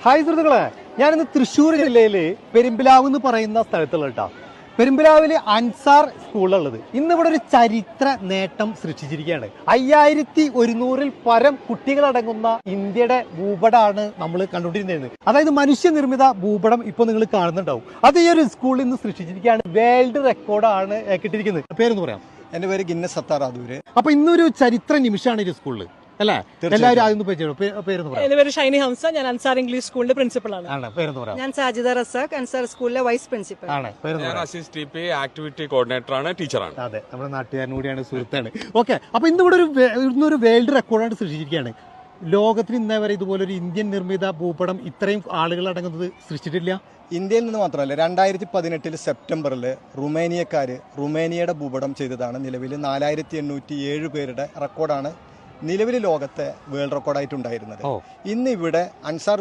Hi സുഹൃത്തുക്കളെ, ഞാനിന്ന് തൃശ്ശൂർ ജില്ലയില് പെരുമ്പിലാവ് എന്ന് പറയുന്ന സ്ഥലത്തുള്ള കേട്ടോ. പെരുമ്പിലാവില് അൻസാർ സ്കൂളുള്ളത്. ഇന്ന് ഇവിടെ ഒരു ചരിത്ര നേട്ടം സൃഷ്ടിച്ചിരിക്കുകയാണ്. 5100-ൽ പരം കുട്ടികളടങ്ങുന്ന ഇന്ത്യയുടെ ഭൂപടമാണ് നമ്മൾ കണ്ടുകൊണ്ടിരുന്നത്. അതായത് മനുഷ്യനിർമ്മിത ഭൂപടം ഇപ്പൊ നിങ്ങൾ കാണുന്നുണ്ടാവും. അത് ഈ ഒരു സ്കൂളിൽ നിന്ന് സൃഷ്ടിച്ചിരിക്കുകയാണ്. വേൾഡ് റെക്കോർഡാണ് കിട്ടിയിരിക്കുന്നത്. പേരൊന്ന് പറയാം. എന്റെ പേര് ഗിന്നസ് സത്താറാദൂര്. അപ്പൊ ഇന്നൊരു ചരിത്ര നിമിഷമാണ് ഈ സ്കൂളിൽ അല്ലേ? എല്ലാവരും ആദ്യം പേരൊന്ന് പറയാം. എന്റെ പേര് ഷൈനി ഹംസ. ഞാൻ അൻസാർ ഇംഗ്ലീഷ് സ്കൂളിന്റെ പ്രിൻസിപ്പളാണ്. പേരൊന്ന് പറയാം. ഞാൻ സാജിദ റസാഖ്, അൻസാർ സ്കൂളിലെ വൈസ് പ്രിൻസിപ്പൽ ആണ്. ഞാൻ അസീസ് ടി പി ആക്ടിവിറ്റി കോർഡിനേറ്ററാണ്, ടീച്ചറാണ്. അതെ, നമ്മുടെ നാട്ടുകാരൻ കൂടിയാണ്, സുഹൃത്താണ്. ഓക്കെ, അപ്പൊ ഇന്നിവിടെ ഒരു വേൾഡ് റെക്കോർഡാണ് സൃഷ്ടിച്ചിരിക്കുകയാണ്. ലോകത്തിന് ഇന്നേ വരെ ഇതുപോലെ ഒരു ഇന്ത്യൻ നിർമ്മിത ഭൂപടം ഇത്രയും ആളുകൾ അടങ്ങുന്നത് സൃഷ്ടിച്ചിട്ടില്ല. ഇന്ത്യയിൽ നിന്ന് മാത്രമല്ല, 2018 സെപ്റ്റംബറിൽ റുമേനിയയുടെ ഭൂപടം ചെയ്തതാണ്. നിലവിൽ 4807 പേരുടെ റെക്കോർഡാണ് നിലവിൽ ലോകത്തെ വേൾഡ് റെക്കോർഡായിട്ടുണ്ടായിരുന്നത്. ഇന്ന് ഇവിടെ അൻസാർ